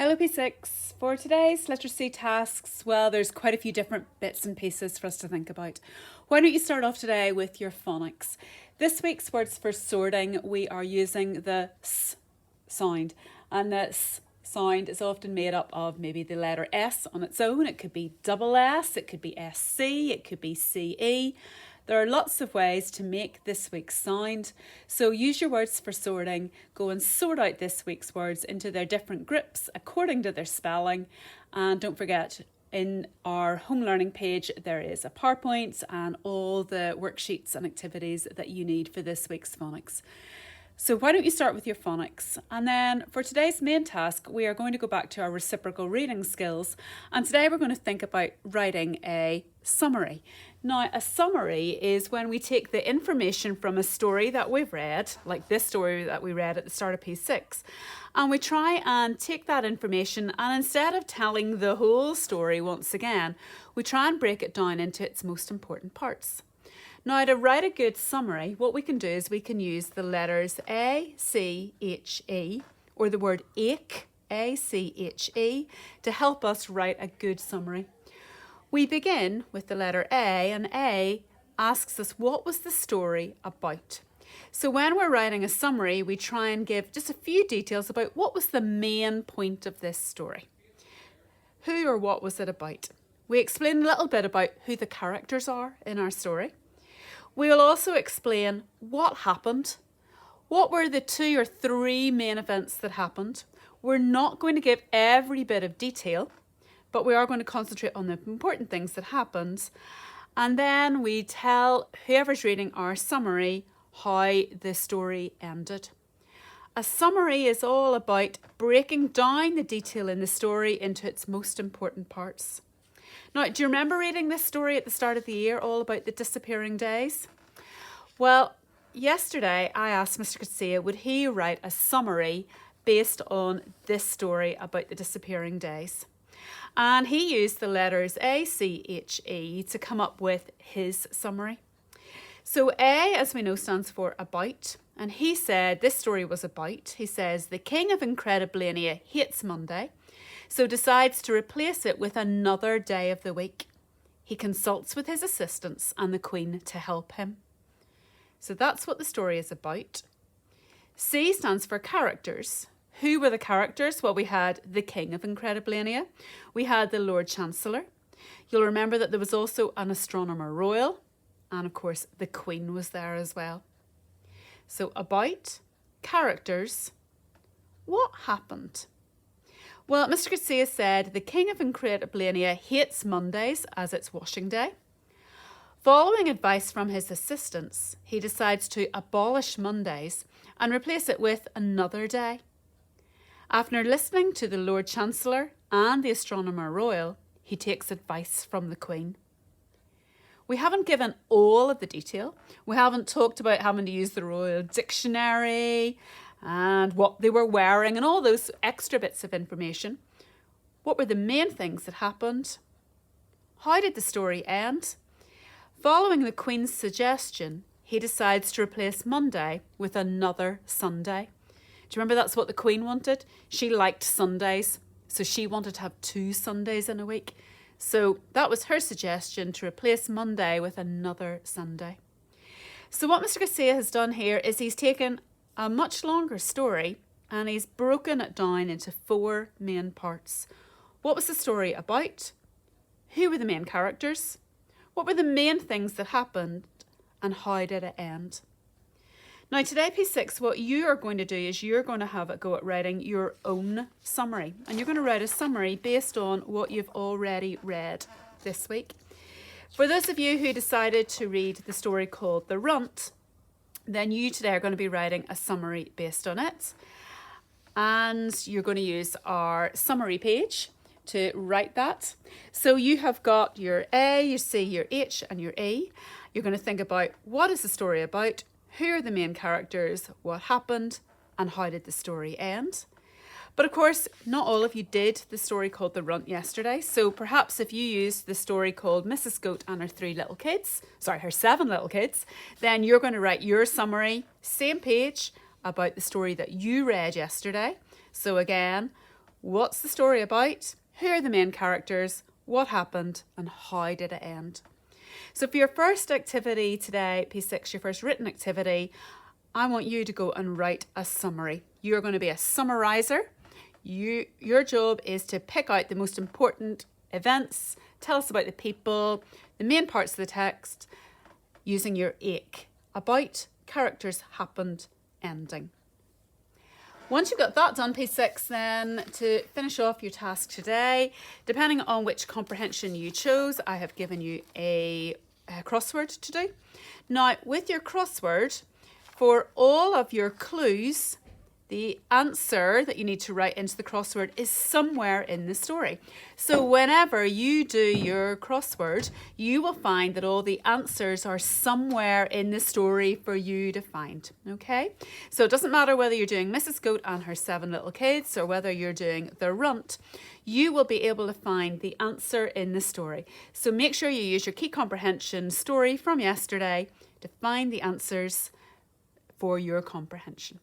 Hello P6. For today's literacy tasks, well, there's quite a few different bits and pieces for us to think about. Why don't you start off today with your phonics? This week's words for sorting, we are using the S sound. And the S sound is often made up of maybe the letter S on its own. It could be double S, it could be SC, it could be CE. There are lots of ways to make this week's sound. So use your words for sorting. Go and sort out this week's words into their different groups according to their spelling. And don't forget, in our home learning page, there is a PowerPoint and all the worksheets and activities that you need for this week's phonics. So why don't you start with your phonics? And then for today's main task, we are going to go back to our reciprocal reading skills. And today we're going to think about writing a summary. Now, a summary is when we take the information from a story that we've read, like this story that we read at the start of P6, and we try and take that information and instead of telling the whole story once again, we try and break it down into its most important parts. Now, to write a good summary, what we can do is we can use the letters A, C, H, E, or the word ache, A-C-H-E, to help us write a good summary. We begin with the letter A, and A asks us what was the story about. So when we're writing a summary, we try and give just a few details about what was the main point of this story. Who or what was it about? We explain a little bit about who the characters are in our story. We'll also explain what happened. What were the 2 or 3 main events that happened? We're not going to give every bit of detail, but we are going to concentrate on the important things that happened. And then we tell whoever's reading our summary how the story ended. A summary is all about breaking down the detail in the story into its most important parts. Now, do you remember reading this story at the start of the year, all about the disappearing days? Well, yesterday I asked Mr. Garcia, would he write a summary based on this story about the disappearing days? And he used the letters A, C, H, E to come up with his summary. So A, as we know, stands for about. And he said this story was about, he says, the king of Incrediblania hates Monday, so decides to replace it with another day of the week. He consults with his assistants and the Queen to help him. So that's what the story is about. C stands for characters. Who were the characters? Well, we had the King of Incrediblania. We had the Lord Chancellor. You'll remember that there was also an Astronomer Royal. And of course, the Queen was there as well. So about, characters, what happened? Well, Mr. Garcia said the King of Incrediblania hates Mondays as it's washing day. Following advice from his assistants, he decides to abolish Mondays and replace it with another day. After listening to the Lord Chancellor and the Astronomer Royal, he takes advice from the Queen. We haven't given all of the detail. We haven't talked about having to use the Royal Dictionary and what they were wearing and all those extra bits of information. What were the main things that happened? How did the story end? Following the Queen's suggestion, he decides to replace Monday with another Sunday. Do you remember that's what the Queen wanted? She liked Sundays, so she wanted to have 2 Sundays in a week. So that was her suggestion, to replace Monday with another Sunday. So what Mr. Garcia has done here is he's taken a much longer story and he's broken it down into 4 main parts. What was the story about? Who were the main characters? What were the main things that happened? And how did it end? Now today, P6, what you are going to do is you're going to have a go at writing your own summary. And you're going to write a summary based on what you've already read this week. For those of you who decided to read the story called The Runt, then you today are going to be writing a summary based on it. And you're going to use our summary page to write that. So you have got your A, your C, your H and your E. You're going to think about what is the story about, who are the main characters, what happened, and how did the story end. But of course, not all of you did the story called The Runt yesterday. So perhaps if you used the story called Mrs. Goat and her 7 little kids, then you're going to write your summary, same page, about the story that you read yesterday. So again, What's the story about? Who are the main characters? What happened? And how did it end? So for your first activity today, P6, your first written activity, I want you to go and write a summary. You're going to be a summarizer. Your job is to pick out the most important events, tell us about the people, the main parts of the text, using your ache. About, characters, happened, ending. Once you've got that done, P6, then to finish off your task today, depending on which comprehension you chose, I have given you a crossword to do. Now, with your crossword, for all of your clues, the answer that you need to write into the crossword is somewhere in the story. So whenever you do your crossword, you will find that all the answers are somewhere in the story for you to find, okay? So it doesn't matter whether you're doing Mrs. Goat and her 7 little kids or whether you're doing The Runt, you will be able to find the answer in the story. So make sure you use your key comprehension story from yesterday to find the answers for your comprehension.